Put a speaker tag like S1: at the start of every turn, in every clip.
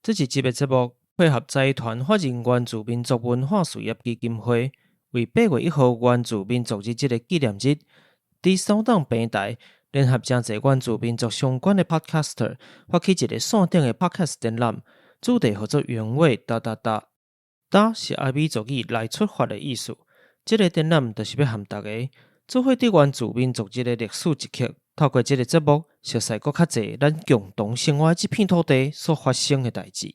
S1: 这一集的节目配合财团法人原住民族文化事业基金会为8月1号原住民族日这个纪念日，伫扫档平台联合真侪原住民族相关的 podcaster 发起一个线顶的 podcast 展览，主题叫做原味哒哒哒。哒是阿美族语来出发的意思。这个展览就是要和大家做伙伫原住民族日的历史一刻，透过这个节目，熟悉更较侪咱共同生活这片土地所发生的代志。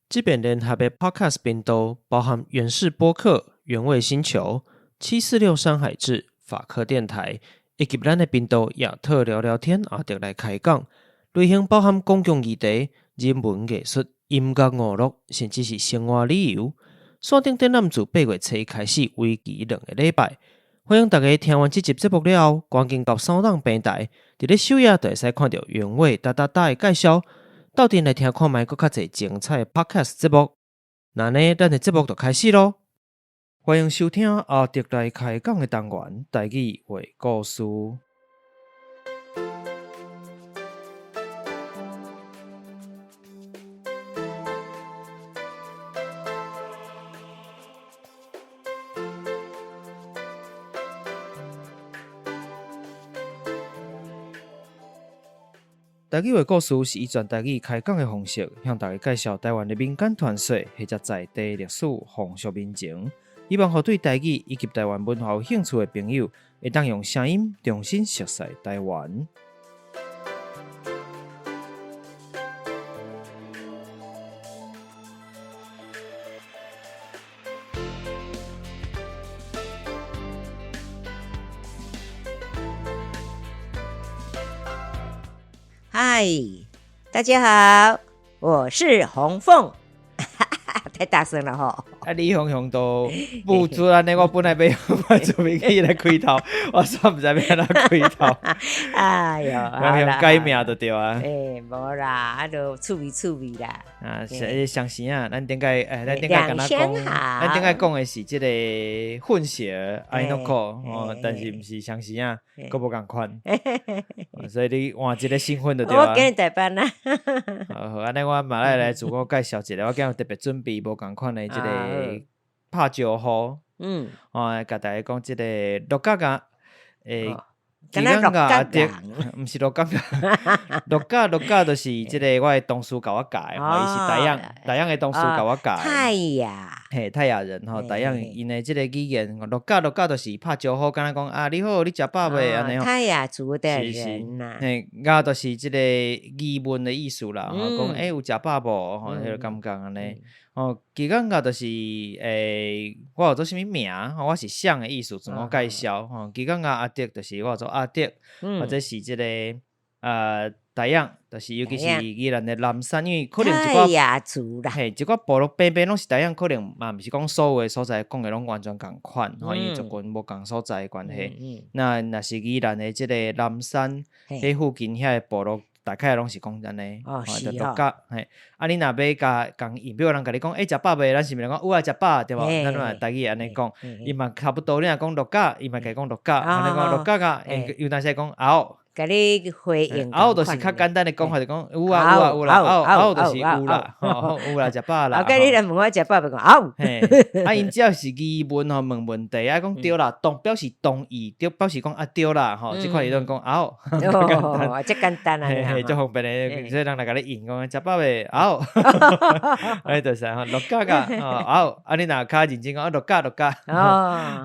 S1: 这边联合的 podcast 频道包含原氏播客、原味星球、746山海志、法科电台，以及咱的频道亚特聊聊天也得来开讲，内容包含公共议题、人文艺术、音乐娱乐，甚至是生活旅游。线顶展览自8月7日开始，为期2个礼拜。欢迎大家听完这集节目了后，赶紧到扫档平台，伫咧首页就会使看到原味哒哒哒的介绍。到底来听看卖更较侪精彩的 podcast 节目。那呢，咱的节目就开始咯。欢迎收听阿迪来开讲的单元，台语话故事。台语话故事是以全台语开讲的方式，向大家介绍台湾的民间传说，或者在地历史、风俗民情，希望互对台语以及台湾文化有兴趣的朋友，会当用声音重新熟悉台湾。
S2: 嗨，大家好，我是红凤，太大声了吼！
S1: 李雄雄都不自然的，我本来要用我做名气来开头，我煞唔知要安怎开头。
S2: 哎呦，
S1: 雄雄改名就对啊。
S2: 无啦，啊就趣味啦。
S1: 上时啊，咱顶个咱顶个跟他讲，咱顶个讲的是这个混血爱诺克但是不是上时啊，佫无共款。所以你换一个身份就对啊。
S2: 我给你代班啦。
S1: 好，安尼我嘛来自我介绍一下，我今日特别准备无共款的这个拍招呼，甲大家讲这个陆家家，
S2: 敢若陆家家，
S1: 毋是陆家家，陆家就是这个我的同事甲我教的，伊是台阳的同事甲我教的。
S2: 泰雅，
S1: 泰雅人吼，台阳因的这个语言，陆家就是拍招呼，敢若讲啊，你好，你食饱未？安尼吼。
S2: 泰雅族的人呐，
S1: 甲就是这个疑问的意思啦，讲有食饱无？吼，迄个感觉安尼。其感觉就是我有做啥物名？我是想的意思，自我介绍。其感觉阿迪就是我做阿迪，或者是这个台阳，就是尤其是宜兰的南山，因为可能一寡
S2: 泰雅族啦，
S1: 一寡部落边边拢是台阳，可能嘛毋是讲所有的所在讲的拢完全共款，因为族群无共所在的关系。那若是宜兰的这个南山迄附近遐的部落。大概拢是讲安尼，就陆家，你若要甲讲，比如人甲你讲，食饱未？咱是毋是讲有啊，食饱对无？咱嘛台语安尼讲，伊嘛差不多。你若讲陆家，伊嘛甲讲陆家，安尼讲陆家甲，有当时讲后。
S2: 甲你回应，
S1: 就是较简单的讲法，就讲有啦，就是有啦，有啦，食饱啦。
S2: 甲你来问我食饱未？讲
S1: 因只要是疑问问问题，讲对啦，表示同意，对表示讲对啦，即款伊都讲
S2: 这简单啊，
S1: 足方便的，所以人来甲你应讲食饱未？就是陆家甲你若较认真讲陆家，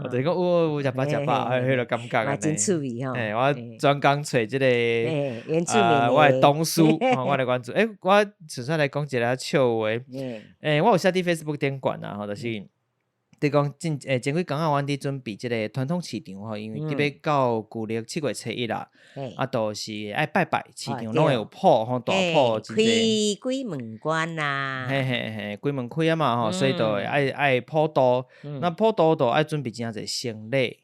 S1: 我就是讲有食饱，迄个感觉
S2: 真趣味吼。
S1: 我专讲找这个
S2: 原住民
S1: 我的同事，我的关注。我纯粹来讲一个笑话。我有写伫 Facebook 顶管啊，就是你讲前几工啊，阮伫准备即个传统市场吼，因为伫要到旧历7月初1啦，就是爱拜拜，市场拢会有铺吼，大铺
S2: 开鬼门关啦，
S1: 鬼门开啊嘛吼，所以就爱普渡，那普渡就爱准备真侪行李，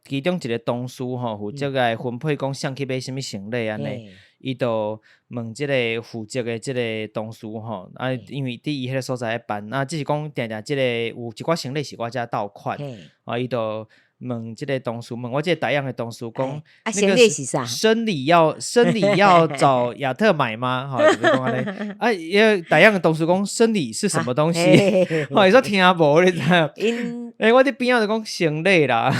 S1: 其中一个同事吼负责来分配讲谁去买啥物行李安尼。伊就问即个负责的即个同事吼，因为伫伊迄个所在办，只是讲定即个有一寡行李是我遮倒款，伊就问这个同事，问我这个台阳的同事讲，那
S2: 行
S1: 个
S2: 李是啥？
S1: 生理要找亚特买吗？哈，就是讲安尼。啊，因为台阳的同事讲生理是什么东西？我说听无，你知影？我伫边仔就讲生理啦。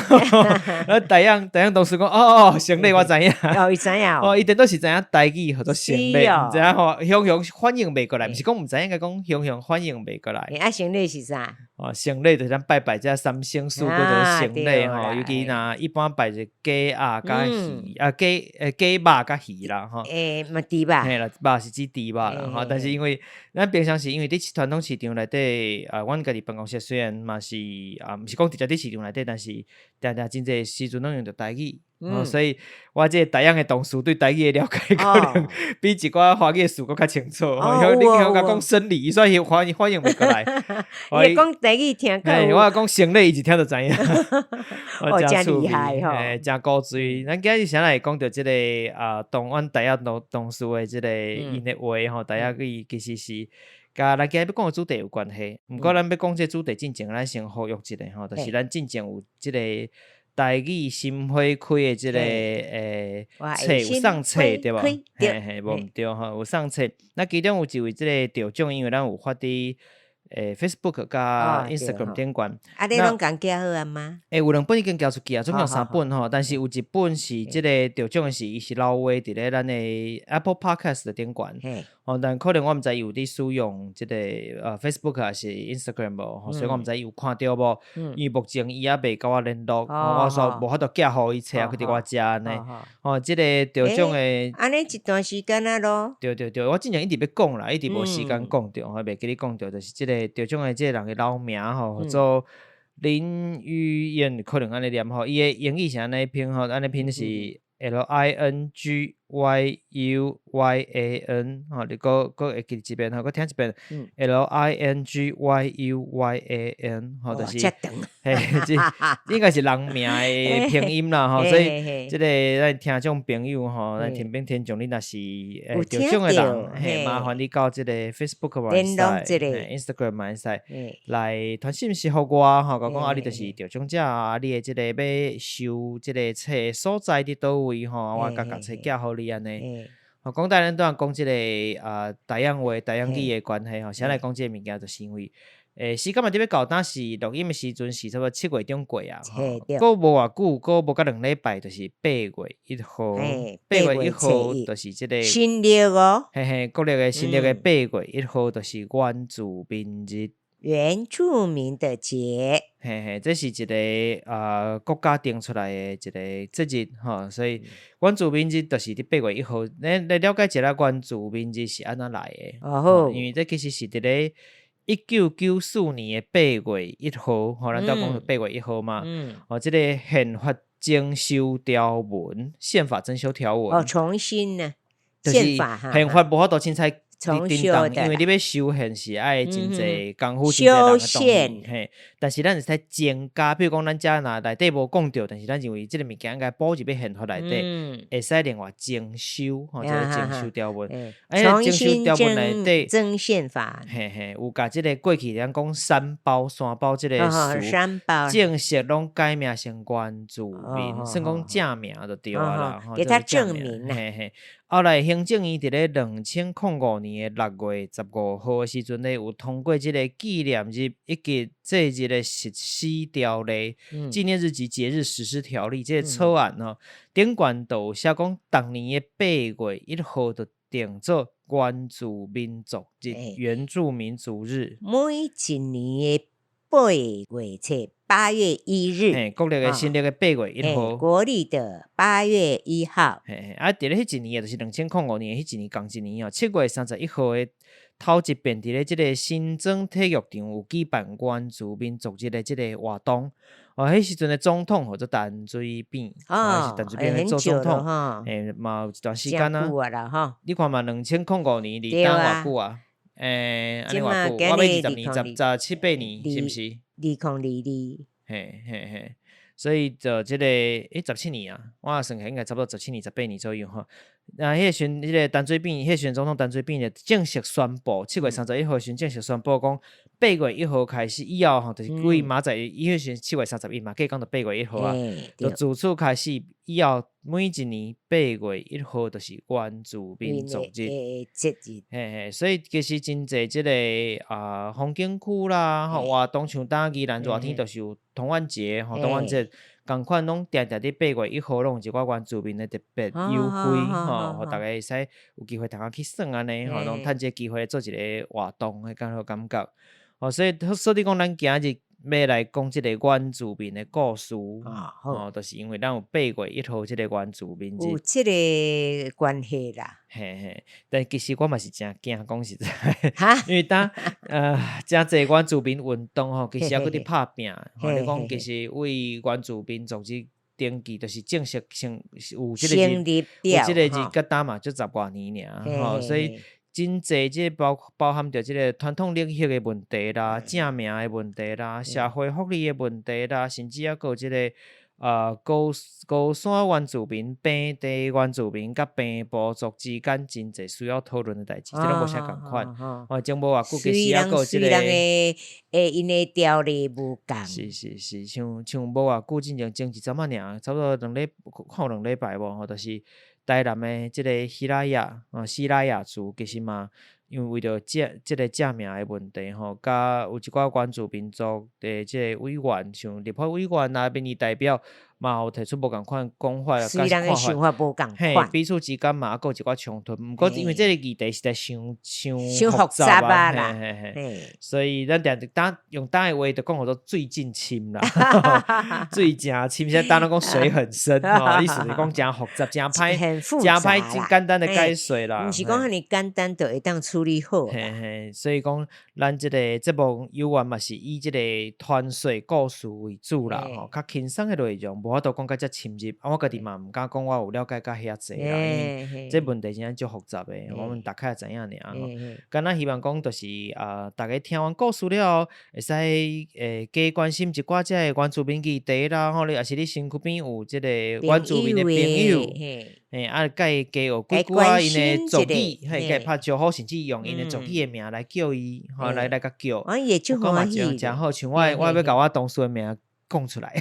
S1: 然后台阳同事讲哦，生理我知影。
S2: 哦，伊知影
S1: 哦，伊顶多是知影台语或者生理，毋知影吼，雄雄反应袂过来，毋是讲毋知影，应该讲雄雄反应袂过来。
S2: 啊，生理是啥？
S1: 哦，生理就是咱拜这三星素，或者生理吼，尤其若一般拜是鸡鸭甲鱼鸡肉甲鱼啦吼。
S2: 嘛猪吧？
S1: 嘿啦，肉是指猪肉啦吼，但是因为咱平常时因为伫传统市场内底，阮家己办公室虽然嘛是毋是讲直接伫市场内底，但是定定真侪时阵拢用着台语。所以我这台阳的同事对台语的了解可能比一寡华语的事搁较清楚。你向我讲生理，所以反应袂过来。
S2: 你讲台语听够，
S1: 我讲生理，伊一听就知影。
S2: 真厉害吼，
S1: 真古锥。咱今日先来讲到这个阮台阳同事的这个因的话吼，台阳语其实是甲咱今日要讲的主题有关系。不过咱要讲这主题之前，咱先呼吁一下吼，就是咱之前有这个。台语新花开的即个册有送册对无？嘿，无毋对吼，有送册。那其中有一位即个得奖，因为咱有发伫Facebook 甲 Instagram 顶悬。
S2: 你拢共寄好啊吗？
S1: 有2本已经交出去啊，总共3本吼。但是有一本是即个得奖的是，伊是老话伫咧咱的 Apple Podcast 的顶悬。但可能我毋知伊有伫使用即个Facebook 还是 Instagram 无，所以我毋知伊有看到无。因为目前伊也未甲我联络，我说无法度寄互伊册去伫我遮安尼。即个得奖的，
S2: 安尼一段时间啊咯。
S1: 对，我之前一直要讲啦，一直无时间讲着，我袂记你讲着，就是即个得奖的即个人的老名吼，叫做林玉燕，可能安尼念吼，伊的英语是安尼拼吼，安尼拼是 LINGYUYAN 吼，你搁会记一遍吼，搁听一遍 LINGYUYAN 吼，就是嘿，应该是人名的拼音啦吼，所以即个咱听众朋友吼，咱天边听众，你若是得奖的人，嘿，麻烦你到即个 Facebook 嘛会使，Instagram 嘛会使来传信息互我吼，讲啊，你就是得奖者啊，你的即个要收即个册所在伫倒位吼，我甲册寄互你安尼。讲台咱拄讲即个台阳话、台阳语的关系吼，先来讲即个物件，就是因为时间嘛，伫要到，当时录音的时阵是差不多7月中过啊，过无偌久，过无甲2礼拜，就是8月1号，8月1号就是即个
S2: 新历哦，
S1: 国历的新历的8月1号就是原住民日。
S2: 原住民的节，
S1: 这是一个国家定出来的一个节日吼，所以原住民日就是伫8月1号。咱来了解一下原住民日是安怎来的？因为这其实是伫咧1994年的8月1号，咱都讲是8月1号嘛。这个宪法增修条文，宪法增修条文。
S2: 重新呢？
S1: 宪
S2: 法
S1: 宪法无法度凊彩。
S2: 重修的，
S1: 因为你要修宪是爱真侪功夫，
S2: 修宪，
S1: 但是咱是在增加，比如讲咱遮若内底无讲到，但是咱认为即个物件应该补入去宪法内底，会使另外增修，即个增修条文，
S2: 重新增宪法，
S1: 有甲即个过去咱讲三包即个正式拢改名成原住民，算讲正名就对啦，
S2: 给他证明啦。
S1: 后来行政院伫咧2005年的6月15号的时阵咧，有通过即个纪念日以及这日的实施条例，纪念日及节日实施条例这个草案吼，顶悬都有写讲，当年的8月1号就定做原住民族日、原住民族日。
S2: 每一年的8月8月1日，
S1: 国历的新历的8月1号，
S2: 国历的8月1号。
S1: 伫咧迄一年就是2005年迄一年共一年7月31号的头一遍伫咧即个新庄体育场有举办原住民族日的即个活动。迄时阵的总统叫做陈水扁，是陈水扁做总统，嘛有一段时间啊。你看嘛，2005年离当偌久啊？安尼偌久？我要20年、17、8年，是毋是
S2: ？2022。
S1: 所以就即个17年啊，我算起来应该差不多17年、18年左右吼。迄个时阵，迄个陈水扁，迄个时阵总统陈水扁就正式宣布，7月31号时阵正式宣布讲，8月1号开始以后吼，就是规明仔载，伊迄时7月31嘛，计讲到8月1号啊，就自此开始以后，每一年8月1号就是原住民族日，
S2: 节日，
S1: 嘿，所以其实真侪即个风景区啦，吼，活动像呾宜兰热天，就是有童玩节，吼，童玩节。共款拢定伫8月1号，拢有一寡原住民的特别优惠，吼，互大家会使有机会通去耍安尼，吼，拢趁这机会做一个活动，会较好感觉。哦，所以讲咱今日要来讲即个原住民的故事，就是因为咱有8月1号即个原住民日，
S2: 有即个关系啦。
S1: 嘿，但其实我嘛是真惊，讲实在，因为真侪原住民运动吼，其实还佫伫拍拼，吼，你讲其实为原住民组织登记，就是正式有即个日，有即个日甲打嘛，就10多年尔，吼，所以真侪即包含着即个传统领域的问题啦、正名的问题啦、社会福利的问题啦，甚至还有即个。高山原住民、平地原住民甲平部族之间真侪需要讨论的代志，即拢无啥共款。种无偌久，其实还有即个
S2: 因的条例无共。
S1: 是，像无偌久之前前一阵仔尔，差不多2礼拜无吼，就是台南的即个西拉雅族，其实嘛。因为为着即个正名的问题吼，甲有一寡原住民族的即个委员，像立法委员啊、民意代表，嘛有提出无共款讲法，
S2: 虽然的想法无共款，
S1: 彼此之间嘛还有一寡冲突。毋过因为即个议题实在伤
S2: 复杂啊啦，
S1: 所以咱用的话就讲好多水真深啦，水真深，现在当然讲水很深，意思是讲真复杂、真歹、真简单的解水啦。
S2: 毋是讲遐尼简单就会当处理好。
S1: 所以讲咱即个节目有缘嘛是以即个传说故事为主啦，吼，较轻松的内容，无法度讲甲遮深入。我家己嘛毋敢讲我有了解甲遐济啦，因为这问题真正足复杂的，我们大概知影尔。敢若希望讲就是大家听完故事了后，会使加关心一寡遮的原住民议题啦，吼，你也是你身躯边有即个原住民的朋友，甲伊加学几句因的族语，甲伊拍招呼，甚至用因的族语的名来叫伊，吼，来甲叫。
S2: 也足欢喜，
S1: 真好，像我要甲我同事的名讲出来，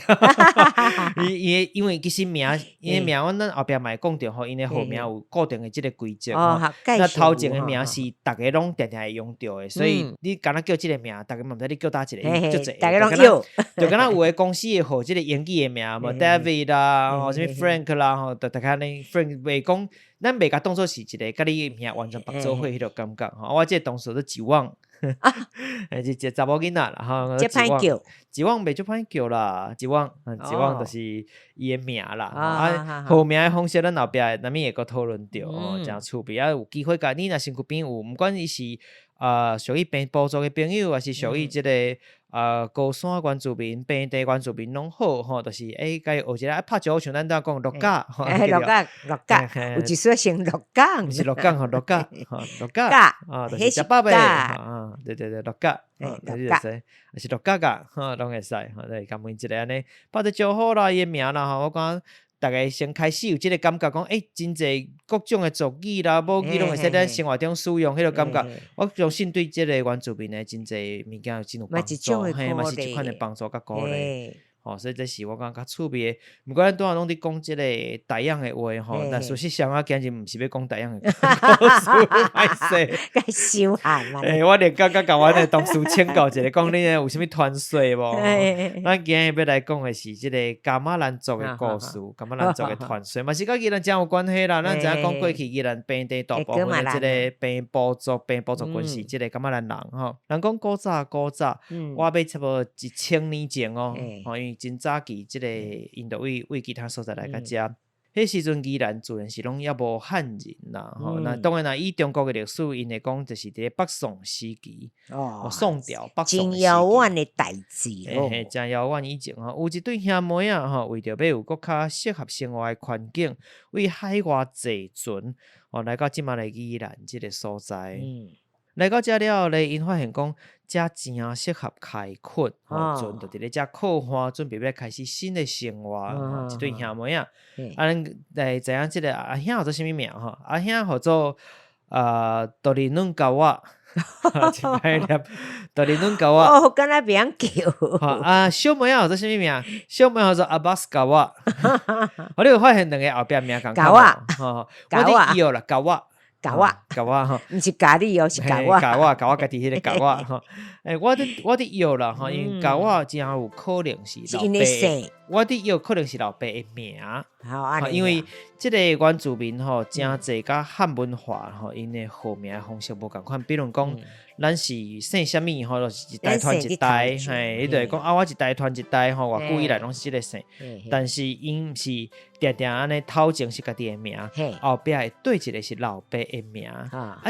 S1: 因为其实因的名，阮咱后壁嘛会讲着吼，因的号名有固定的即个规则。那头前的名是大家拢定定会用着的，所以你敢若叫即个名，大家嘛毋知你叫倒一个，就
S2: 大家拢叫。
S1: 就敢若有诶公司会号即个演技的名，无 David 啦，吼，什么 Frank 啦，吼，大家呢 Frank 袂讲，咱袂甲当作是一个甲你名完全绑做伙迄个感觉。吼，我即个同事都指望。一个查某囡仔啦，吼，一望袂足歹叫啦，一望就是伊的名啦，号名的方式咱后壁难免会阁讨论着，真趣味。有机会甲你若身躯边有，毋管伊是属于平部族的朋友，还是属于即个高山原住民、平地原住民拢好，吼，就是甲伊学一个拍招呼，像咱当讲鹿角，
S2: 鹿角，有一说成鹿角，
S1: 毋是鹿角，鹿角，就是食饱未？对，鹿角，是鹿角噶，拢会使，来感恩一个安尼，拍者招呼啦，伊的名啦，我讲。大家先开始有即个感觉，讲真侪各种的族语啦、母语拢会使咱生活中使用，迄个感觉，我相信对即个原住民的真侪物件有真有帮助，嘛是一款的帮助甲鼓励。所以这是我感觉较趣味的。毋过咱拄仔拢伫讲即个台语的话吼，但事实上我今日毋是要讲台语的故事，歹势，
S2: 该收限啦。
S1: 我连甲阮的同事请教一下，讲你有啥物传说无？咱今日要来讲的是即个噶玛兰族的故事，噶玛兰族的传说，嘛是甲宜兰真有关系啦。咱知影讲过去宜兰平地大部分的即个平部族群是即个噶玛兰人吼。人讲古早，我要差不多1000年前哦，因为真早期即个因着为其他所在来甲遮，迄时阵宜兰自然是拢也无汉人啦，那当然啦，以中国的历史，因会讲就是伫北宋时期，宋朝北宋时期，
S2: 真遥远的代志
S1: 咯，真遥远以前有一对兄妹啊，为着要有更较适合生活的环境，为海外坐船，来到即马的宜兰即个所在。来到遮了咧，因发现讲遮真适合开垦，阵就伫咧遮靠花，准备要开始新的生活。一对兄妹啊，咱来知影即个阿兄叫做啥物名吼？阿兄叫做多利嫩高瓦。真歹念，多利嫩高瓦。
S2: 哦，敢若名叫。
S1: 小妹叫做啥物名？小妹叫做阿巴斯高瓦。我你有发现两个后壁名共
S2: 高瓦，
S1: 我伫摇啦，高瓦。
S2: 搞我
S1: 吼，
S2: 毋是咖喱哦，是搞我，
S1: 搞我家己迄个搞我吼。我伫摇啦吼，因为搞我真有可能是老爸，我伫摇可能是老爸的名。因为即个原住民吼，真济甲汉文化吼，因的号名的方式无共款。比如讲，咱是姓啥物吼，就是一代传一代，伊就会讲我一代传一代吼，偌久以来拢是即个姓。但是因是定定安尼头前是家己的名，后壁会对一个是老爸的名。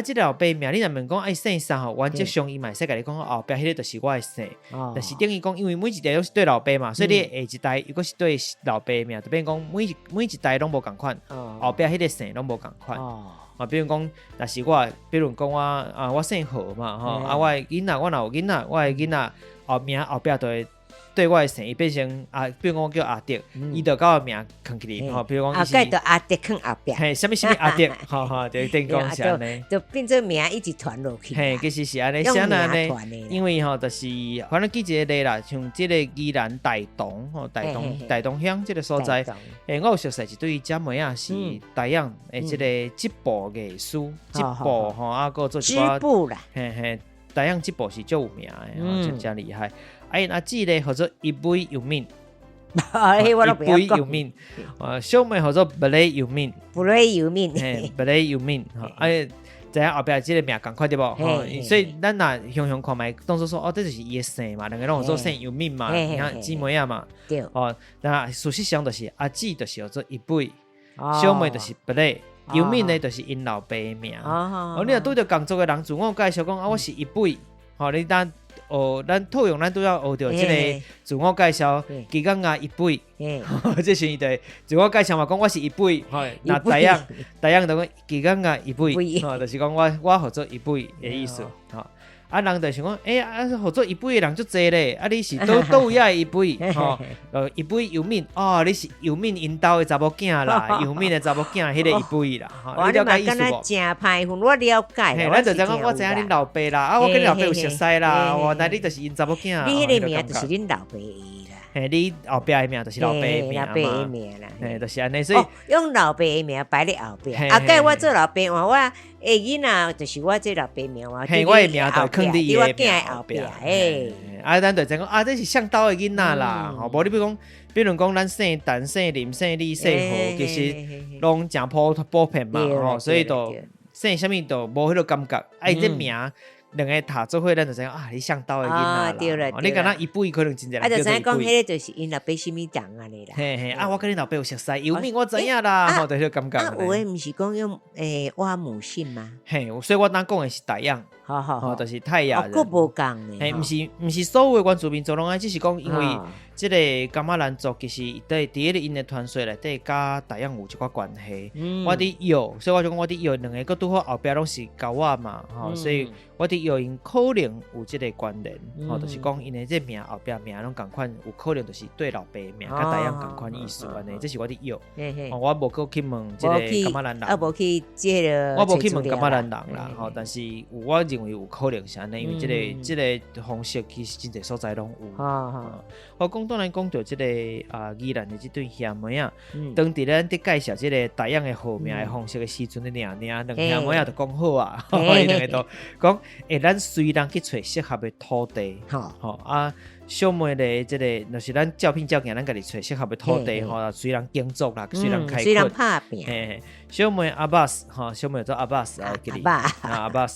S1: 即个老爸名，你若问讲姓啥吼，原则上伊嘛会使甲你讲后壁迄个就是我的姓。但是等于讲，因为每一代都是对老爸嘛，所以你下一代如果是对老爸的名，就变讲每一代拢无共款，后壁迄个姓拢无共款。比如讲，若是我，比如讲我姓何嘛，我的囡仔，我若有囡仔，我的囡仔后壁就会对我的姓，伊变成比如讲我叫阿德，伊就甲我名放起哩，比如讲，
S2: 后盖就阿德放后壁，
S1: 啥物阿德，就等于讲是安尼，
S2: 就变做名一直传落去。
S1: 其实是安尼，啥安尼？因为就是反正记一个例啦，像即个宜兰台东台东乡即个所在，我有熟悉一对姐妹啊，是台阳诶，即个织布艺术，织布个做
S2: 织布啦，
S1: 台阳织布是足有名诶，真正厉害。阿姊咧叫做一杯油面，一杯油面，小妹叫做不雷油面，
S2: 不雷油面，
S1: 不雷油面，知影后壁即个名共款对无？所以咱若想看卖，当作说这就是伊的姓嘛，两个拢做姓油面嘛，你看姊妹啊嘛，那事实上就是阿姊就是叫做一杯，小妹就是不雷。油面咧就是因老爸的名。你若拄着工作的人自我介绍讲我是一杯，你当。咱套用咱都要学到即个自我介绍，几讲一杯，这是伊的自我介绍嘛，讲我是一杯，那大样就讲几讲一杯，就是讲我合作一杯的意思，人就想讲，合作一杯的人足济咧，你是都有遐一杯，一杯油面，你是油面因兜的查某囝啦，油面的查某囝迄个一杯啦，
S2: 你了解意思无？真歹份，我了解。
S1: 咱就讲我知影恁老爸啦，我跟恁老爸有熟识啦，原来你就是因查某囝。
S2: 你迄个名就是恁老爸啦。
S1: 你后壁的名就是老爸的名嘛，就是安尼，所以
S2: 用老爸的名摆咧后壁。盖我做老爸话，我囡仔就是我这老爸名话，
S1: 我的名就放伫伊的名
S2: 后壁。
S1: 咱就讲这是向导的囡仔啦。无你比如讲咱姓陈、姓林、姓李、姓何，其实拢真普遍嘛，所以就姓啥物就无迄个感觉。这名。两个读做伙，咱就知影你向导的囡仔啦。你敢若一辈可能真侪人
S2: 就知影讲，迄个就是因老爸什么人安尼
S1: 啦。我跟你老爸有熟识，油面我知影啦，就迄个感觉。
S2: 有诶，毋是讲用挖母姓吗？
S1: 所以我当讲的是台阳，就是泰雅人。
S2: 无共呢。
S1: 毋是所有的原住民族拢安，只是讲因为即个噶玛兰族其实伫迄个因的传说内底，甲台阳有一寡关系。我伫摇，所以我就讲我伫摇，两个佫拄好后壁拢是高我嘛，所以我伫摇因可能有即个关联，就是讲因的这名后壁名拢共款，有可能就是对老爸名甲台阳共款意思安尼，这是我伫摇。我无去问即个噶玛兰人，
S2: 无去即个，
S1: 我无去问噶玛兰人啦，但是我认为有可能是安尼，因为即个方式其实真侪所在拢有。我当然讲到即个宜兰的即对兄妹啊，当伫咱伫介绍即个台阳的号名的方式的时阵，两兄妹啊就讲好啊，伊两个都讲，咱虽然去找适合的土地，小妹的即个，就是咱照片照镜，咱家己找适合的土地，虽然耕作啦，虽然开垦，
S2: 虽然拍拼，
S1: 小妹阿巴斯，小妹做阿巴斯啊，阿巴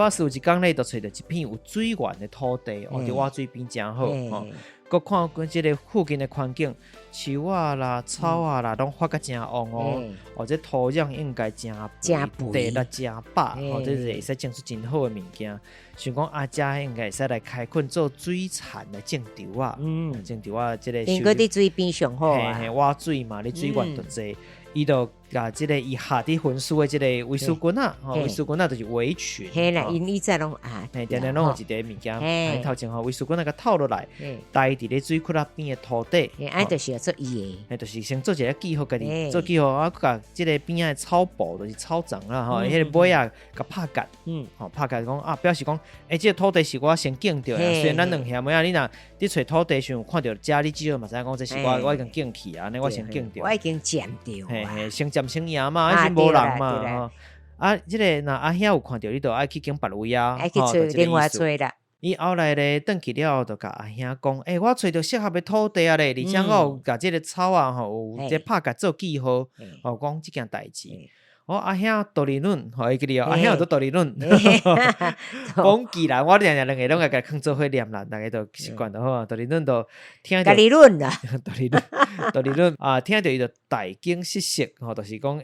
S1: 斯有一天咧，就找到一片有水源的土地，伫瓦水边真好，佮看即个附近的环境，树啊啦、草啊啦，拢发甲真旺这土壤应该真肥，地力真饱，这是会使种出真好的物件。想讲遮应该会使来开垦做水产的种稻啊，种稻啊，即个。
S2: 应该伫水边上好
S1: 瓦水嘛，你水源就济，伊就甲即个伊下伫分数的即个微丝菌啊，微丝菌啊就是微群。
S2: 嘿啦，因以前拢啊，
S1: 定定拢有一个物件，头前微丝菌个透落来，待伫咧水库那边的土底，
S2: 就是要做伊
S1: 的，就是先做一个记号，家己做记号，啊，甲即个边仔的草布就是草丛啦，迄个尾啊，甲拍割，拍割讲啊，表示讲，即个土地是我先种着的，虽然咱两兄妹啊，你若伫找土地时有看到遮你只要嘛知影讲，这是我已经种起啊，安尼我先种着，
S2: 我已经占着，
S1: 先占先赢嘛，还是无人嘛，啊，即个若阿兄有看到，你就爱去拣别位啊，
S2: 爱去找另外找啦。
S1: 伊后来咧，转去了后，就甲阿兄讲，我找到适合的土地啊咧，而且我有甲即个草啊，有即拍甲做记号，讲即件代志。阿兄道理论，会记哩哦，阿兄有道理论，讲记啦，我两个拢甲囥做伙念啦，大家都习惯就好。道理论都听
S2: 到。道理论啦，
S1: 道理论啊，听到伊就大惊失色，就是讲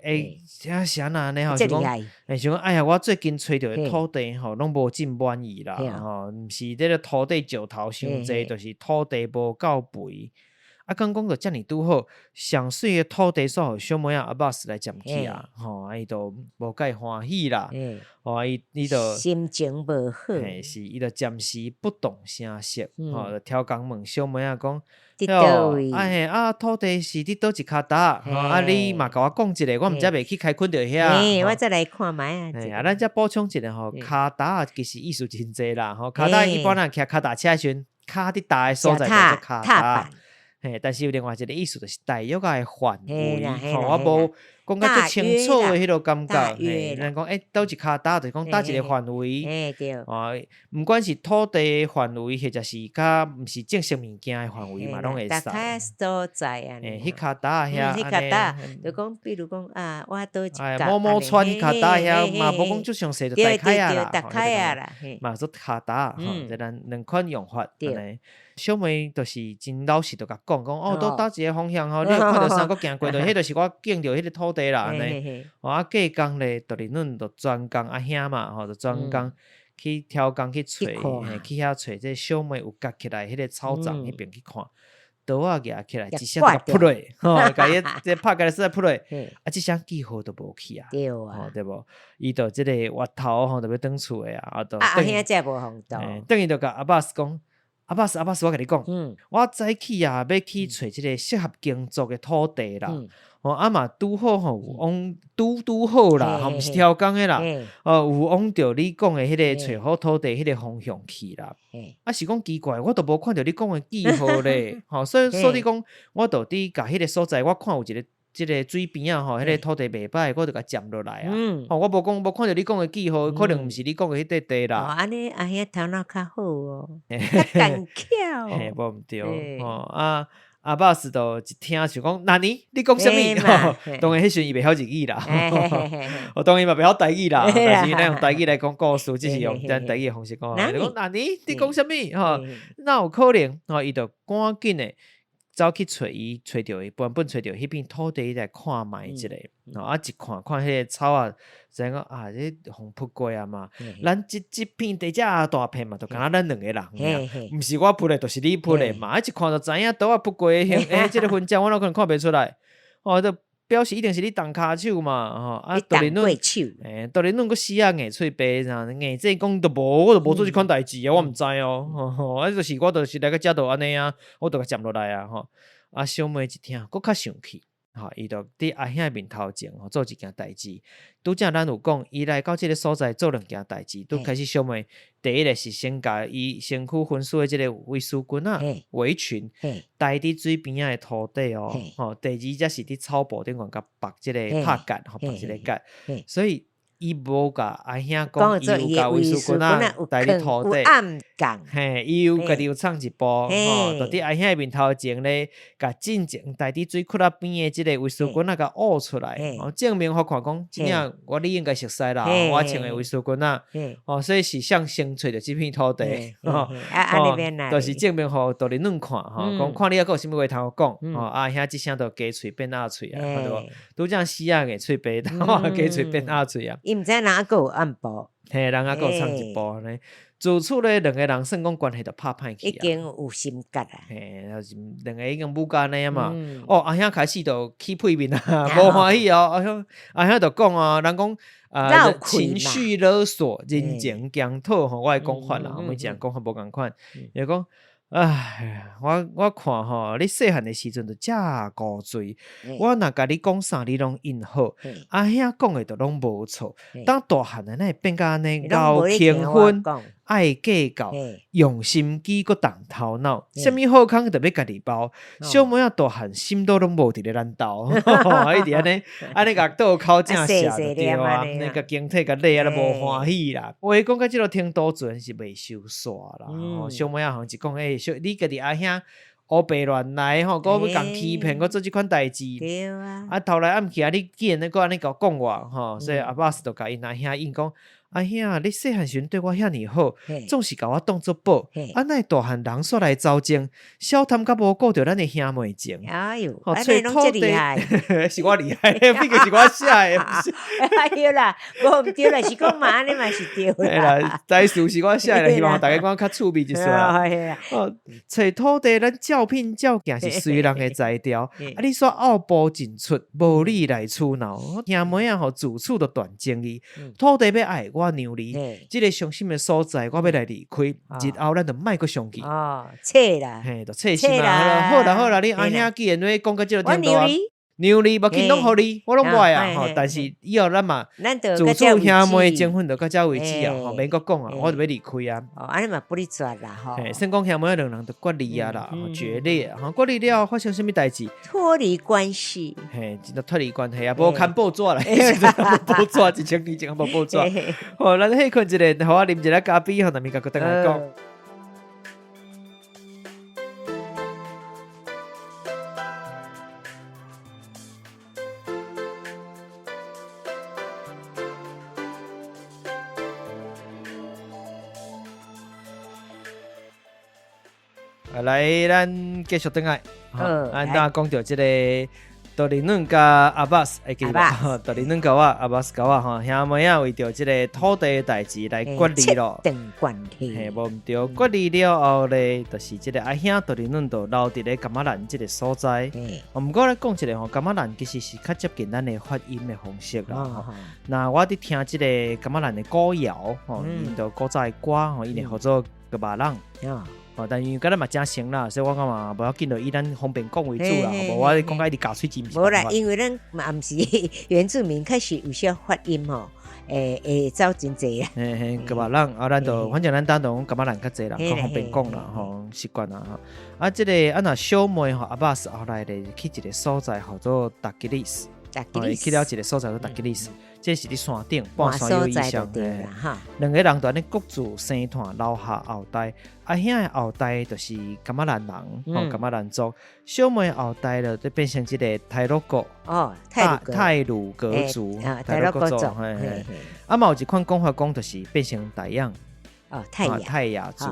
S1: 这啥安尼吼，是讲想讲哎呀，我最近找到的土地拢无真满意啦，毋是这个土地石头伤济，就是土地无够肥。啊，刚讲到遮尔拄好，上水的土地煞互小妹仔阿巴斯来占去啊，伊就无介欢喜啦，伊就
S2: 心情无好，
S1: 是伊就暂时不动声色，就挑工问小妹仔讲，土地是伫倒一骹搭，你嘛甲我讲一个，我毋知袂去开垦着遐，
S2: 我再来看卖
S1: 啊，咱再补充一个骹搭其实意思真济啦，骹搭一般人骑骹踏车时阵，骹伫搭的所在叫做骹搭。但是有另外一个意思，就是大约个范围，我无讲甲最清楚的迄个感觉。人讲倒一骹搭，就是讲搭一个范围。毋管是土地范围，或者是甲毋是正式物件的范围嘛，拢会使。
S2: 大概所在啊，
S1: 迄骹搭遐，
S2: 迄骹搭，就讲，比如讲啊，我倒一
S1: 骹。某某村迄骹搭遐嘛，无讲最详细就大开啊啦，
S2: 大开啊啦，
S1: 嘛做骹搭，即咱两款用法安尼。小妹就是真老实，就甲讲倒搭一个方向你有看到三个行过，迄就是我见着迄个土地啦，安尼。隔工咧，道理论就专工阿兄嘛，就专工去挑工去找，去遐找这小妹有夹起来迄个草丛迄边去看，刀啊夹起来，一下就扑落，甲伊这拍起来实在扑落，即声记号都无去啊，对无？伊就即个挖头就要转厝诶啊，
S2: 阿兄才无风度，
S1: 等于就甲阿巴斯讲。阿巴斯，我甲你讲，我早起啊，要去找即个适合耕作的土地啦。嘛拄好往拄好啦，毋是挑工的啦。有往着你讲的迄个找好土地迄个方向去啦。是讲奇怪，我都无看到你讲的记号咧。所以讲，我到底甲迄个所在，我看有一个。即个水边啊，迄个土地袂歹，我就甲占落来啊。我无讲，无看到你讲的记号，可能毋是你讲的迄块地啦。
S2: 安尼阿兄头脑较好哦，较干巧。
S1: 无毋对阿巴斯就一听就讲，那你讲啥物？当然迄时伊袂晓日语啦，我当然嘛袂晓台语啦，但是咱用台语来讲故事，只是用咱台语的方式讲。你讲那你讲啥物？那有可能伊就赶紧的。走去找着伊，本找着迄片土地来看卖一个，一看迄个草啊，知影讲这风扑过啊嘛，咱即片地遮大片嘛，就敢若咱两个人，毋是我扑的，就是你扑的嘛，一看就知影倒扑过的，即个痕迹我哪可能看袂出来，就表示一定是你动骹手嘛，
S2: 道理论，
S1: 道理论个死啊硬喙白，硬这讲都无，我都无做即款代志啊，我毋知就是我就是来个遮度安尼啊，我就甲占落来啊，小妹一听，佫较生气。伊就伫阿兄面头前做一件代志，拄则咱有讲，伊来到即个所在做两件代志，拄开始小妹第一个是先甲伊身躯分属的即个微丝菌啊围群，待伫水边仔的土地第二则是伫草埔顶甲绑即个拍杆，绑即个杆，所以。伊无甲阿兄讲，伊有甲微丝菌啊，带伫土地，伊有家己有创一步，就伫阿兄面头前咧，甲进前带伫水库那边的即个微丝菌啊，甲挖出来，证明互看讲，真正你应该熟悉啦，我穿的微丝菌啊，所以是向先找着即片土地，就是证明互道理论看，讲看你还有啥物话通讲，阿兄即声就加喙变鸭喙啊，拄则死啊硬喙白，加喙变鸭喙啊。
S2: 伊毋知人还佫有暗晡，
S1: 嘿，人还佫有唱一步呢。自此咧，两个人算讲关系就拍歹去
S2: 已经有心结啊。
S1: 嘿，就是两个已经母干那嘛。
S2: 嗯
S1: 阿兄开始就起屁面啊，无欢喜哦。阿兄就讲哦，人讲情绪勒索、人情检讨吼，我的讲法啦，每一人讲法无共款。伊讲，哎，我看吼，你细汉的时阵就遮古锥，我若甲你讲啥，你拢应好。阿兄讲的都拢无错。当大汉的，那会变甲安尼，高轻分。爱计较，用心机搁动头脑，什么好康就要家己包。小妹仔大汉心都拢无伫咧咱兜，一直安尼甲倒口正下就对啊，那个经体甲累啊都无欢喜啦。话讲到即落听多阵是未收煞啦。小妹仔好像是讲你家己阿兄乌白乱来吼，搁要共欺骗，搁做即款代志。
S2: 对啊，
S1: 头来暗去啊，你既然搁安尼甲讲我吼，所以阿巴斯就甲因阿兄应讲。阿兄，你细汉时阵对我遐尼好，总是甲我当作宝。那大汉人煞来招争，小贪甲无顾着咱的兄妹情。
S2: 哎呦，
S1: 找
S2: 土地
S1: 是我厉害，毕竟是我写的。
S2: 哎呦啦，无毋对啦，是讲嘛安尼嘛是对
S1: 啦。代数是我写的，希望大家讲较趣味一说啦。找土地，咱照聘照件是随人的才调。你煞傲步进出，无理来处闹，兄妹仔吼自此就断情义。土地要爱我娘离，即个伤心的所在，我要来离开。日后咱就莫阁相见。
S2: 切啦，
S1: 嘿，就切心啦。好啦好啦，你阿兄既然要讲到即个程度啊，娘离无紧拢互你，我拢爱啊吼。但是以后咱嘛，自此兄妹情分就到遮为止啊，吼免阁讲啊，我就要离开啊。
S2: 安尼嘛不离绝啦吼。
S1: 先讲兄妹两人就决离啊啦，决裂吼，决离了发生什么代志？
S2: 脱离关系。
S1: 嘿，真的脱离关系啊，无看报纸啦，报纸1000年前无报纸。吼，咱迄困一个，互我啉一个咖啡，吼，咱咪甲佢等来讲。来，咱继续等来。咱讲到这个多利嫩甲阿巴斯，会记得多利嫩甲我阿巴斯甲我吼，兄妹仔为着这个土地的代志来决离咯。
S2: 切断关系。
S1: 嘿，无毋对，决离了后咧，就是这个阿兄多利嫩就留伫咧柑仔兰这个所在。毋过来讲一个吼，柑仔兰其实是较接近咱的发音的方式啦。那我伫听这个柑仔兰的歌谣，吼，因着古早的歌，吼，因会叫做个马浪。但因为咱嘛真熟啦，所以我感觉无要紧，就以咱方便讲为主啦。无我讲甲伊直咬喙齿。
S2: 无啦，因为咱嘛毋是原住民，开始有些发音吼，会走真济啊。
S1: 个马浪咱就反正咱当中个马兰较济啦，较方便讲啦，吼习惯啦吼。即个若小妹吼阿巴斯后来咧去一个所在叫做达吉利斯。去了一个所在叫达吉利斯，这是伫山顶半山腰以上诶。两个人在咧各自生团留下后代，阿兄的后代就是柑仔兰人，柑仔兰族；小妹后代就变成一个泰鲁格泰鲁格族，泰鲁格族。嘛有一款讲法讲就是变成泰雅泰雅族，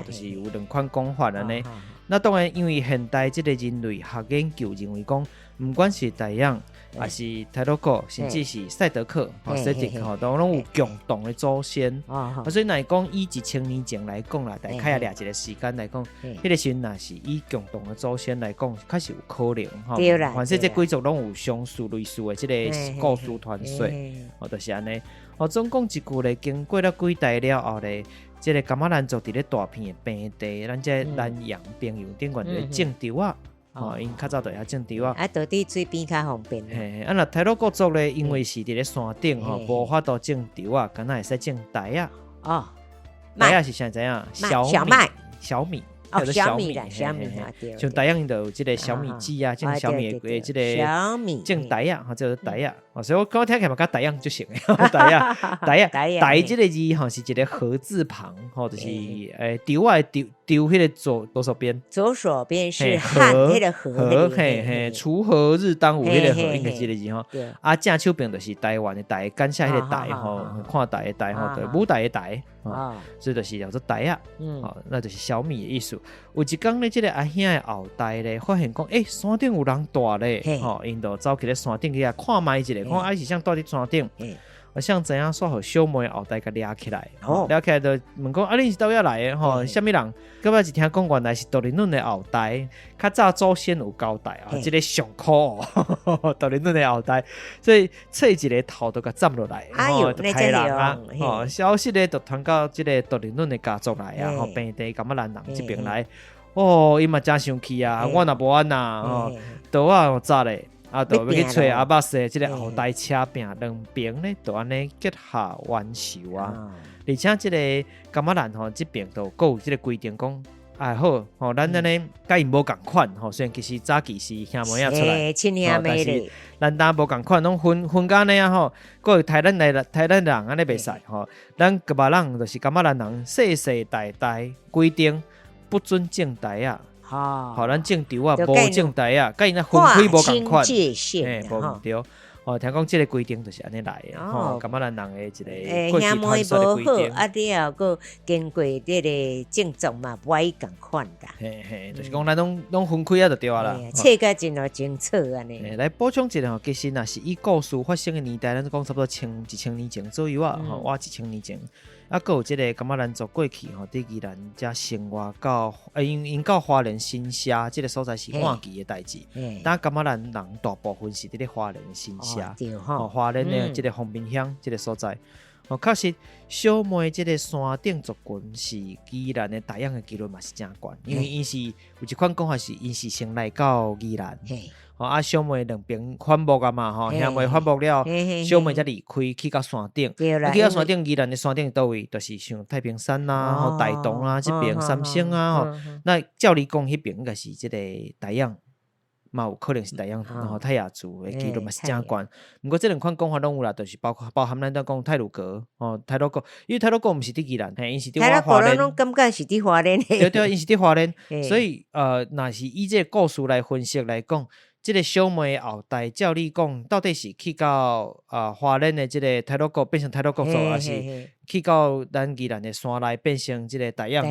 S1: 就是有两款讲法安尼。那当然，因为现代这个人类学研究认为讲，不管是泰雅还是泰鲁格，甚至是赛德克、塞迪克，都拢有共同的祖先。所以来讲，以1000年前来讲啦，大概也掠一个时间来讲，迄个时若是以共同的祖先来讲，确实有可能。
S2: 对啦，
S1: 反正这贵族拢有相似类似的这个故事传说，就是安尼。总共一句咧，经过了几代了后咧。这个柑仔兰族伫咧大片的平地，咱这南洋朋友顶悬咧种稻啊，因较早就遐种稻啊，
S2: 到底水边较方便。
S1: 若泰鲁格族咧，因为是伫咧山顶无法度种稻啊，敢若会使种秮啊。秮啊是啥知影？小米。
S2: 小米啦，小米
S1: 像台阳就有这个小米秸啊，种小米的这个种台啊，或者台啊，所以我刚听起来嘛，甲台阳就行诶，台这个字吼是一个禾字旁，吼就是丢啊丢迄个左手边，
S2: 左手边是汉迄个禾，
S1: 锄禾日当午迄个禾应该是这个字吼，正手边就是台湾的台，感谢迄个台吼，看台的台吼，对，舞台的台。所以就是叫做台啊，那就是小米的意思。有一天咧，这个阿兄的后代咧，发现讲，山顶有人住咧，因就走去咧山顶去看卖一下，看是谁住伫山顶。我想知影煞互小妹后代甲掠起来，
S2: 哦
S1: 掠起来就问讲你是倒遐来的吼？啥物人？到尾一听讲原来是多林顿的后代，较早祖先有交代即个上苦哦，多林顿的后代，所以切一个头都甲斩落来，就开人啊，消息咧就传到即个多林顿的家族来啊，平地噶玛兰人这边来。伊嘛真生气啊！我若无安呐，倒我早咧，就要去找阿巴斯即个后代车拼，两边咧就安尼结下冤仇啊！而且即个甘马兰即边都有即个规定讲，好，咱安尼甲因无共款虽然其实早期是兄妹仔出来，
S2: 亲兄妹咧，
S1: 咱当无共款，拢分家呢啊佫有台咱人安尼袂使咱甘马人就是甘马兰人，世世代代规定。不准种台啊！咱种稻啊，无种台啊，甲因那分开无共款，无对。听讲即个规定就是安尼来的，咁咱人的一个过去传说的规定。
S2: 了后，经过这个种种嘛，不爱共款啦。
S1: 就是讲咱拢分开啊，就对啊啦。
S2: 切个真好清楚安尼。
S1: 来补充一下其实若是以故事发生的年代，咱讲差不多1000年前左右啊，哇，1000年前。佫有即个感觉咱做过去伫宜兰遮生活到因到花莲新社即个所在是旱期的代志，但感觉咱人大部分是伫咧花莲的新社，花莲的即个丰滨乡即个所在。确实小妹即个山顶族群是宜兰的大养的几率嘛是真悬，因为因是有一款讲法是因是先来到宜兰。小妹两边反目啊嘛，兄妹反目了，小妹才离开去到山顶，去到山顶宜兰的山顶倒位，就是像太平山啊、大同啊这边三星啊，那照理讲迄边应该是即个大养，嘛有可能是大养，然后泰雅族的几率嘛是真悬。不过这两款讲法拢有啦，就是包含咱讲太鲁阁太鲁阁，因为太鲁阁毋是伫宜兰，因是伫花莲，
S2: 拢感觉是伫花莲，
S1: 对，因是伫花莲，所以若是以这个故事来分析来讲。即个小妹后代，照你讲，到底是去到花莲的即个太鲁阁变成太鲁阁族，还是去到咱宜兰的山内变成即个大养？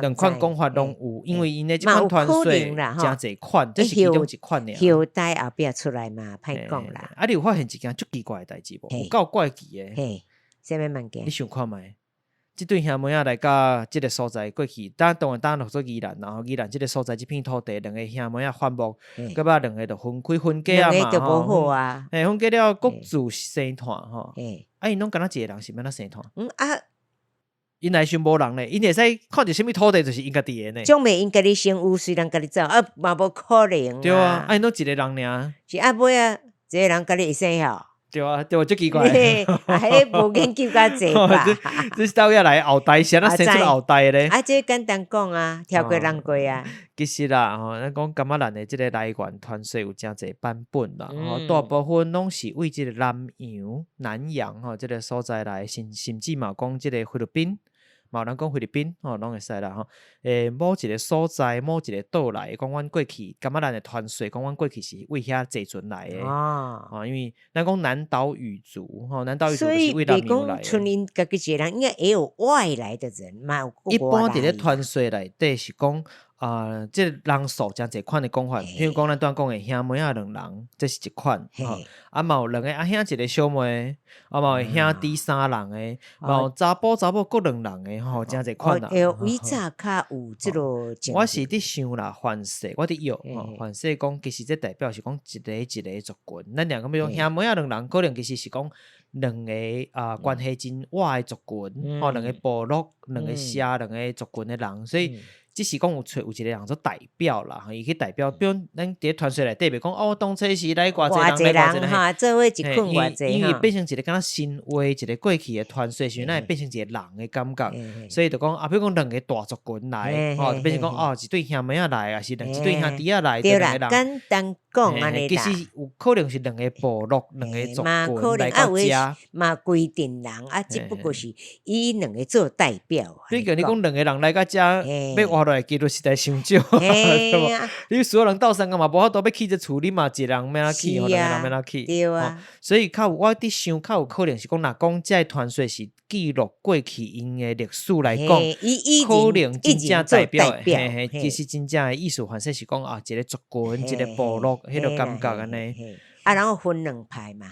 S1: 两款讲法拢有，因为因的即款传说真侪款，这是其中一款尔。
S2: 后代后壁出来嘛，歹讲啦。
S1: 你有发现一件足奇怪的代志无？有够怪奇的。
S2: 什么物件？
S1: 你想看觅？即对兄妹仔来到即个所在过去，当然落做宜兰，然后宜兰即个所在即片土地，两个兄妹仔反目，搁把两个就分开分家啊嘛，
S2: 两个就无好啊。
S1: 分家了各自生团吼。因拢敢若一个人是免那生团。因内想无人咧，因会使看着什么土地就是因家己的呢。
S2: 种袂因家己先有，虽然家己走，嘛无可能。
S1: 对啊，因拢一个人尔。
S2: 是尾啊，一个人家己会生吼。
S1: 对啊，足奇怪。
S2: 迄无研究较济吧？
S1: 这是倒遐来后代，是安怎生出后代咧？
S2: 这简单讲啊，跳过人过啊。
S1: 其实啦，咱讲感觉咱的即个来源传说有真侪版本啦，大部分拢是为即个南洋即个所在来，甚至嘛讲即个菲律宾。嘛有人讲菲律宾拢会使啦某一个所在某一个岛来讲阮过去感觉咱的传说讲阮过去是为遐坐船来的因为咱讲南岛语族南岛语族就是为南洋来的，
S2: 所以你讲村因家己一个人应该也有外来的人嘛，有
S1: 一般伫咧传说内底是讲即个人数真侪款的讲法，譬如讲咱拄讲的兄妹仔两人，这是一款嘛有两个阿兄一个小妹，嘛有兄弟三人的，嘛有查甫各两人的真侪款啦。
S2: 以早较有即落，
S1: 我是伫想啦，反射我伫摇反射讲，其实这代表是讲一个族群。咱两个比如兄妹仔两人，可能其实是讲两个关系真歪的族群，两个部落、两个社、两个族群的人，所以。只是讲有一个人做代表啦，伊去代表，比如咱伫传说内底袂讲当初是来偌济人
S2: 哈，做伙一困偌济
S1: 因为变成一个敢若神话，一个过去的传说时，咱会变成一个人的感觉，所以就讲比如讲两个大族群来，就变成讲一对兄妹仔来，还是一对兄弟仔来，
S2: 对啦，简单讲安尼啦。
S1: 其实有可能是两个部落、两个族群来到遮，
S2: 嘛规定人只不过是以两个做代表。
S1: 比如你讲两个人来到遮，要活落来几率实在伤少，你所有人斗相共嘛，无法度要起这厝，你嘛一个人免哪起，两个人免哪起，
S2: 对啊。
S1: 所以我伫想，较有可能是讲，若讲这传说是记录过去因的历史来讲，可能真正代表，其实真正的意思，反正是讲一个族群，一个部落，迄个感觉安尼。
S2: 然后分两派嘛。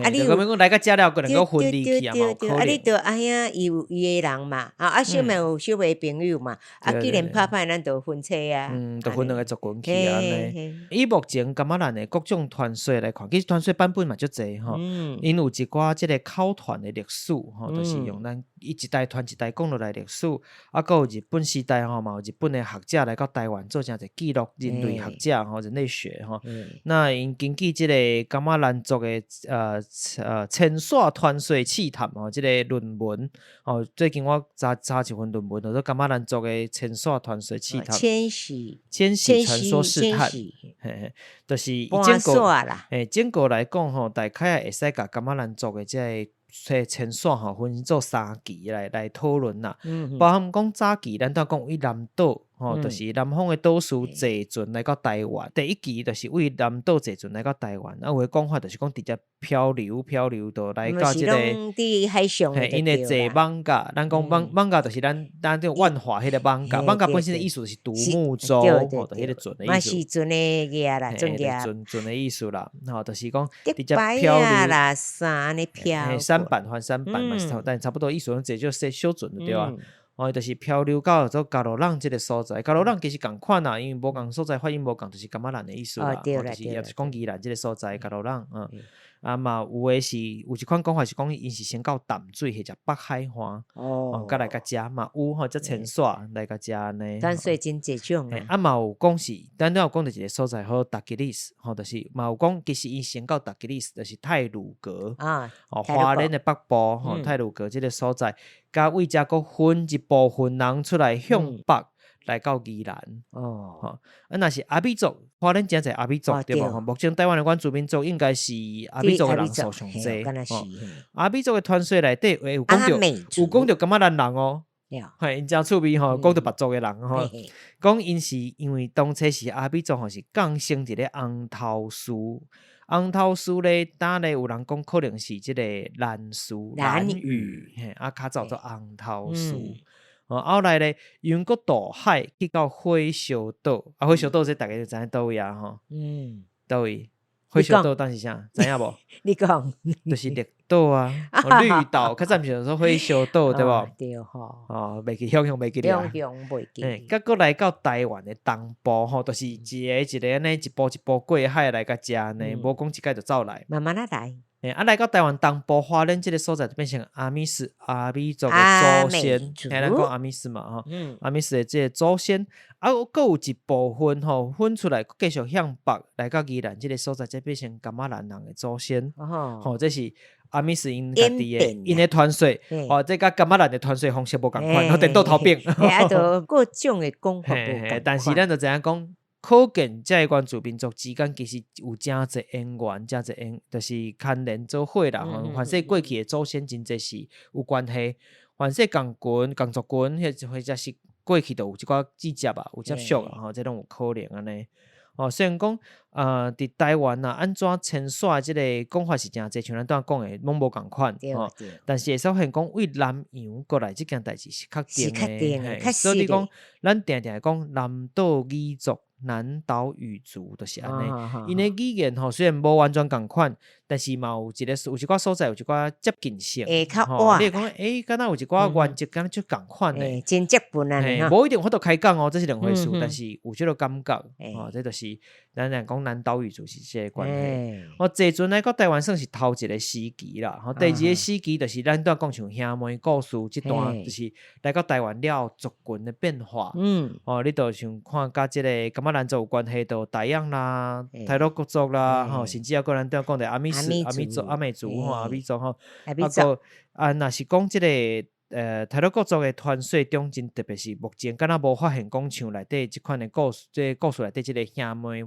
S2: 你
S1: 就讲来到遮了，个能够分
S2: 对
S1: 离去啊，嘛有可
S2: 你
S1: 能。
S2: 就哎呀，有伊的人嘛，小妹有小妹的朋友嘛，既然拍歹，咱就分车啊，
S1: 就分两个族群去
S2: 嘿
S1: 安尼。
S2: 嘿
S1: 以目前感觉咱的各种团税来看，其实团税版本嘛足济吼，因有一寡即个考团的历史吼，就是用咱一代传一代讲落来历史，啊，还有日本时代吼嘛，有日本的学者来到台湾做诚侪记录，人类学者吼，人类学吼。那因根据即个感觉咱族的千线团税试探吼，即个论文哦，最近我查一份论文，就说感觉咱族的千线团税试探，
S2: 千禧
S1: 传说试探，就是以整个来讲吼，大概会使甲感觉咱族的即个千线吼分做3期来讨论啦，包含讲早期咱都讲为南岛。就是南方的岛屿坐船来到台湾，第一期就是为南岛坐船来到台湾，有的讲法就是讲直接漂流就来到即个，因的坐艋舺，咱讲艋舺就是咱这万华迄个艋舺，艋舺本身的意思就是独木舟，就迄个船的意思，
S2: 嘛是船的个啦，
S1: 船的意思啦，就是讲直接
S2: 漂流啦，山的漂，
S1: 三板换三板嘛，但差不多意思，这就小船对啊。就是漂流到做加罗浪这个所在，加罗浪其实共款啦，因为无共所在发音无共，就是感觉咱的意思啦，就是也是讲宜兰这个所在加罗浪，嘛有的是有一款讲法是讲因是先到淡水或者北海岸，甲来甲食嘛有吼，则千线来甲食呢。
S2: 淡水真济种
S1: 嘛有讲是，咱有讲到一个所在好达吉利斯，就是嘛有讲其实因先到达吉利斯，就是太鲁阁花莲的北部太鲁阁这个所在，甲为遮个分一部分人出来向北。来到宜兰若是阿美族，花莲真侪阿美族对无？目前台湾的原住民族应该是阿美族的人数上济。阿美族的团税内底有讲到感觉咱人因真趣味讲到别族的人讲因是因为当初是阿美族是降生伫咧红头树。红头树咧，当咧有人讲可能是即个兰屿，较早做红头树。后来咧，因过渡海去到火烧岛，火烧岛这大家就知影倒位啊吼。倒位？火烧岛当是啥？知影无？
S2: 你讲，
S1: 就是绿岛啊，绿岛，较早毋是说火烧岛对无？
S2: 对吼。
S1: 袂记向袂记了。
S2: 袂记。
S1: 甲过来到台湾的东部吼，就是一个安尼一步一步过海来甲食呢，无讲一届就走来。
S2: 慢慢来。
S1: 来到台湾东部花莲这个所在，就变成阿美族的祖先，咱讲阿美族嘛阿美族的这个祖先，佫有一部分分出来，继续向北来到宜兰这个所在，才变成感觉咱人的祖先。这是阿美族因家己的因的团税，这甲感觉咱的团税方式无共款，颠倒头变。
S2: 就各种的讲法无共款，
S1: 但是咱就知影讲。可见，这原住民族之间其实有真侪因缘，就是牵连做伙啦。凡是过去的祖先真侪是有关系，凡是共族群，或者是过去都有一寡直接有接触这拢有可能安尼。虽然讲伫台湾安怎迁徙即个讲法是真侪，像咱刚讲的拢无共款但是会发现讲为南洋过来即件代志是确定的，所以讲咱定定讲南岛语族。南岛语族就是安尼，因的语言虽然无完全共款，但是嘛有一寡所在有一寡接近性。你讲敢若有一寡原则敢若就共款的，
S2: 真接近啊！
S1: 无一定法度开讲这是两回事，但是有即个感觉这就是咱讲南岛语族是这个关系。坐船来到台湾算是头一个时期啦，第二个时期就是咱都讲像兄妹故事这段，就是来到台湾了族群的变化。你就像看甲这个感觉咱族有关系到台阳啦、台陆国族啦，甚至还有咱都讲的阿美族、阿美族、阿美族若是讲这个台陆国族的团税中真特别是目前敢若无发现讲像内底即款的故事，这故事内底即个兄妹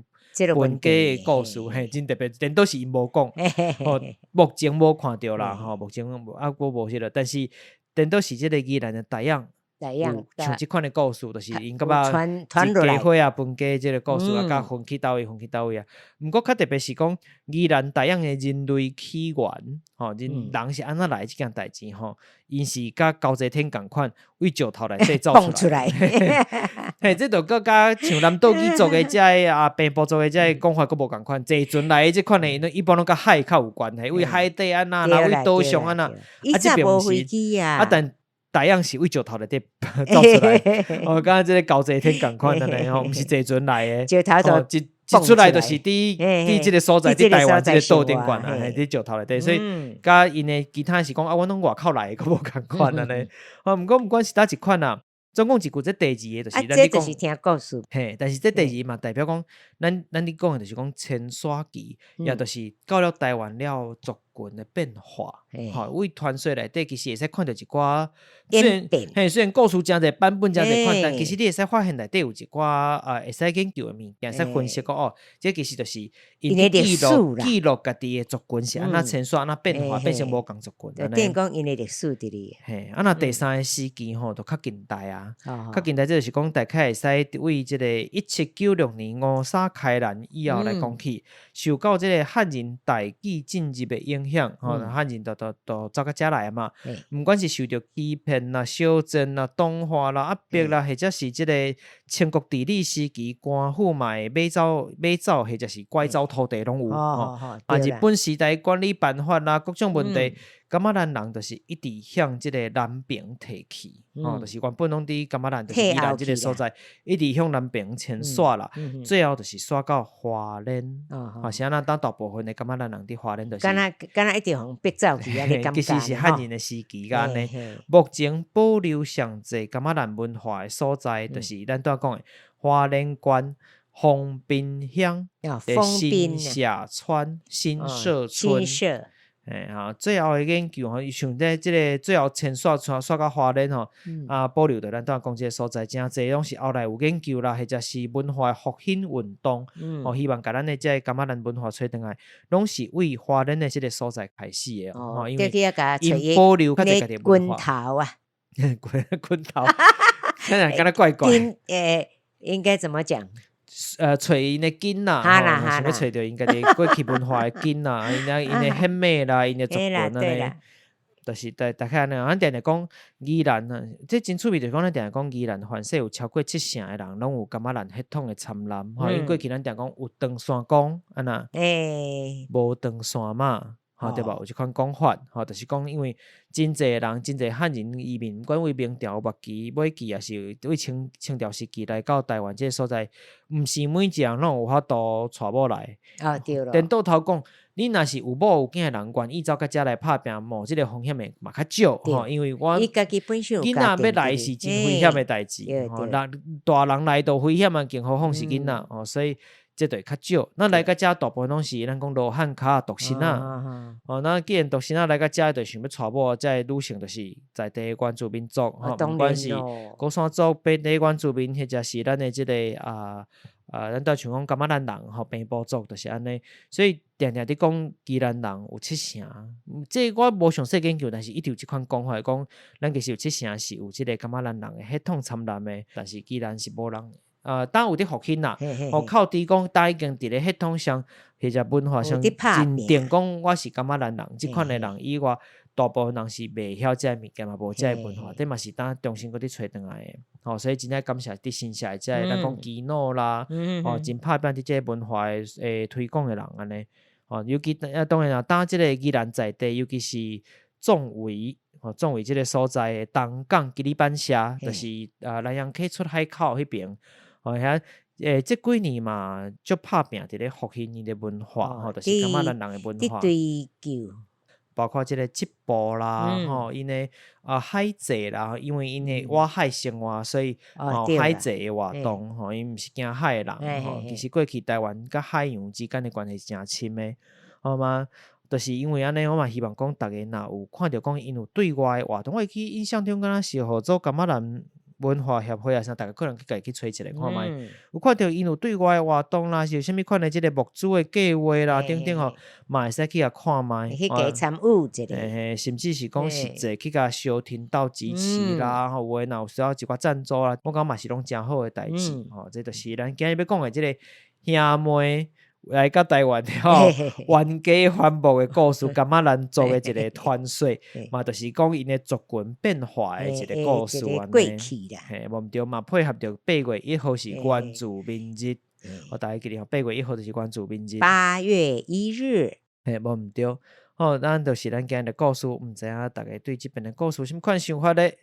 S1: 分家的故事，真特别，但都是因无讲，目前无看到啦，目前我无迄个，但是但都是即个宜兰的台阳。
S2: 有
S1: 像即款的故事，就是因感觉
S2: 传落来
S1: 一家伙啊分家即个故事啊，甲分去倒位啊。毋过较特别是讲宜兰大洋的人类起源，人是安怎来即件代志吼？因是甲高济天共款，为石头内底走出来。嘿，这就甲像南岛语族的遮个平埔族的遮个讲法，佫无共款。坐船来的即款的，一般拢甲海较有关系，为海底安那，为岛上安那。
S2: 即边无飞机啊，
S1: 但大洋是为石头内底走出来。敢即个高济天共款的呢，毋是坐船来的。
S2: 石头就
S1: 一出来就是伫即个所在，伫台湾即个岛顶管啊，伫石头内底，所以甲因的其他是讲阮拢外口来的，佫无共款安尼。毋过毋管是倒一款啊。总共一句这第二个就是，
S2: 这就是听故事。
S1: 嘿，但是这第二嘛，代表讲，咱咧讲的就是讲迁徙期，也就是到了台湾了族群的变化。为传说内底其实会使看到一寡虽然故事真侪版本真侪款，但其实你会使发现内底有一寡会使研究的物件，会使分析讲这其实就是因的记录家己的族群是安那迁徙安那变化变成无共族群。
S2: 等于讲因的历史伫哩。
S1: 嘿，那第三个时期就较近代啊。较近代这就是讲大概会使为即个1796年五沙开南以后来讲起，受到即个汉人大举进入的影响，汉人都走到遮来嘛。毋管是受到欺骗啦、小镇啦、同化啦、压迫啦，或者是即个清国治理时期官府嘛会买走，或者是拐走土地拢有。日本时代管理办法啦，各种问题。柑仔兰人就是一直向即个南边提去，就是原本拢伫柑仔兰，就是宜兰即个所在，一直向南边迁徙啦，最后就是徙到花莲。是安那当大部分的柑仔兰人伫花莲，就是
S2: 敢若一直互逼走去啊！你感觉？
S1: 其实是汉人的时期安尼。目前保留上济柑仔兰文化的所在，就是咱拄仔讲的花莲县丰滨乡、新社村、新社村。最后的研究像在即个最后迁徙到花莲保留着咱拄仔讲即个所在，真侪拢是后来有研究啦，或者是文化复兴运动，希望甲咱的即个柑仔兰文化找倒来，拢是为花莲的即个所在开始的因为因保留较侪家己文化。
S2: 滚头啊，
S1: 滚头，看来敢若怪怪。
S2: 应该怎么讲？
S1: 找因的根啦，想要找到因家己过去文化的根啦，因的血脉啦，因的族群安尼，就是大概安尼。咱定定讲宜兰啊，这真趣味，就是讲咱定定讲宜兰凡是有超过70%的人拢有柑仔兰血统的参染。因过去咱定讲有长山公安那，无长山嘛。对吧？有一款讲法，就是讲，因为真侪人、真侪汉人移民，不管为明朝、末期、尾期，也是为清朝时期来到台湾这个所在，毋是每一个人拢有法度带某来。
S2: 对了。
S1: 颠倒头讲，你若是有某有囝的人，愿意走到遮来拍拼，冒即个风险的嘛较少。因为我囡仔要来是真危险的代志。大人来都危险啊，更何况是囡仔所以。这就会较少，咱来到遮大部分拢是咱讲罗汉脚独身那既然独身来到遮，就想要带某，这女性就是在地原住民族不管是高山族、本地原住民，或者是咱的这个咱都像讲柑仔兰人平埔族，就是安尼。所以定定伫讲宜兰人有70%，这我无详细研究，但是一直有即款讲法，讲咱其实有70%是有即个柑仔兰人的血统参染的，但是宜兰是无人。当有啲复兴啦，靠伫讲，大已经伫咧系统上或者文化上认定讲我是柑仔兰人，即款的人以外，大部分人是袂晓遮物件嘛，无遮文化，这嘛是当重新搁伫找倒来的。所以真正感谢伫新社遮咱讲基诺啦，真拍拼伫遮文化的推广的人安尼。尤其当然啦，当即个宜兰在地，尤其是壮围即个所在的东港吉里班社，就是南洋溪出海口迄边。这几年嘛，就拍拼伫咧复兴因的文化，就是柑仔兰人的文化，包括即个织布啦，因的海贼啦，因为因的外海生活，所以海贼的活动，因毋是惊海的人，其实过去台湾甲海洋之间的关系是真深的，好吗？就是因为安尼，我嘛希望讲，大家若有看到讲因有对外的活动，我记印象中敢若是合作柑仔兰。文化协会啊，啥大家可能去家己找一下看卖。有看到因有对外的活动啦，是有啥物款的即个募资的计划啦，等等吼，嘛会使去遐看卖，
S2: 去加参与一下，
S1: 甚至是讲实际去甲小听到支持啦，吼，有诶若有需要一寡赞助啦，我感觉嘛是拢诚好诶代志，吼，这就是咱今日要讲诶即个兄妹。来到台湾吼，冤家反目的故事，感觉咱做的一个传说，嘛，就是讲因的族群变化的一个故事安尼。嘿，无毋对嘛，配合着8月1号是原住民日，我大家记得8月1号就是原住民日。
S2: 8月1日，
S1: 嘿，无毋对。吼，咱就是咱今日的故事，毋知影大家对即边的故事有啥款想法咧？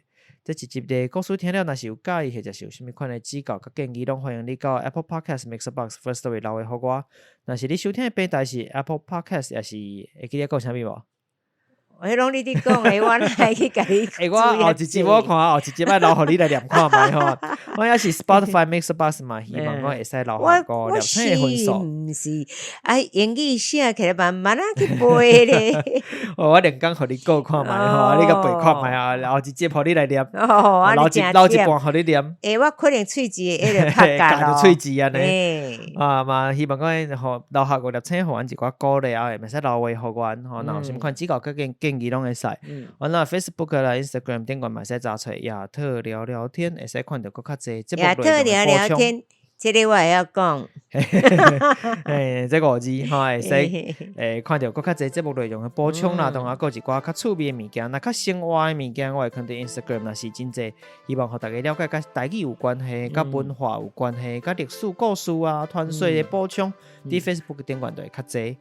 S1: 这一集的故事听了，若是有介意或者是有啥物款的指教甲建议，拢欢迎你到 Apple Podcast、Mixbox、Firstory 留言互我。若是你收听的平台是 Apple Podcast， 也是会记得讲啥物无？
S2: 迄拢你伫讲诶，我来去甲你。
S1: 我后一集我看，后一集要留互你来念看卖吼。我也是 Spotify、Mixbox 嘛，希望我会使留下个聊天的分数。
S2: 毋是，英语写起来慢慢去背咧。
S1: 我连讲互你过看卖吼，你甲背看卖啊，后一集互你来念。留一半互你念。
S2: 我可能喙齿会会拍夹
S1: 咯。夹着喙齿安尼。嘛，希望我吼留下个聊天互阮一寡鼓励啊，会使留话互阮吼，若有啥物款指教甲建议拢会使。完了 Facebook 啦 Instagram 顶管嘛使查出亚特聊聊天，会使看到更较侪节目内容的补充。亚特聊聊天，
S2: 这个我会晓讲。
S1: 这5字吼会使看到更较侪节目内容的补充啦，同埋还有一寡较趣味的物件，若较生活的物件，我会放伫 Instagram， 若是真侪，希望互大家了解甲台语有关系、甲文化有关系、甲历史故事啊、传说的补充，伫 Facebook 顶管就会较侪。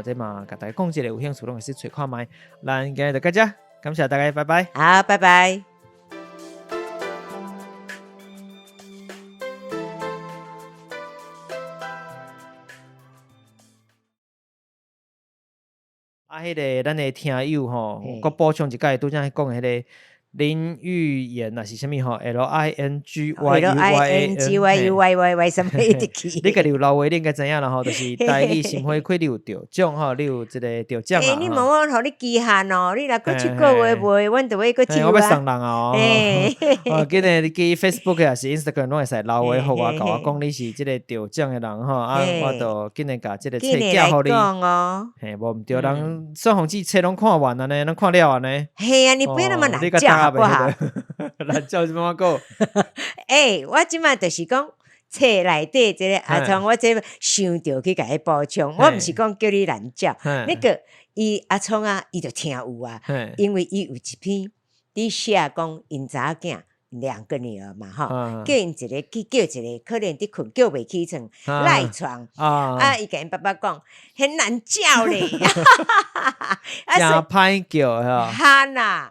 S1: 这嘛甲大家讲一个有兴趣，拢会去找看卖。咱今日就到这，感谢大家，拜拜。
S2: 好，拜拜。
S1: 迄个咱的听友吼，佮补充一解，拄则讲迄个林玉妍啊是啥物吼 ？LINGYUYAN
S2: 什么的去？
S1: 你家己有留话，你应该知影啦吼，就是台语心花开你有得奖吼，你有即个得奖啊！
S2: 你问我，互你期限哦，你若过7个月卖，阮就要过抽啊！
S1: 我要送人啊！今日你去 Facebook 也是 Instagram 拢会使留话互我，甲我讲你是即个得奖的人吼，我就今日甲即个册寄互你。嘿，无毋对，人双红纸册拢看完安尼，拢看了安尼。
S2: 嘿啊，你不要那么难叫好不好？
S1: 难叫怎么讲？
S2: 我即摆就是讲。册内底即个阿聪，我这想着去甲伊补充，我毋是讲叫你难教。那个阿聪啊，伊就听有啊，因为伊有一篇你写讲因查囝2个女儿嘛，叫因一个去叫一个，可能伫困叫袂起床，赖床伊甲因爸爸讲很难叫咧，
S1: 真歹叫哈。
S2: 哈呐。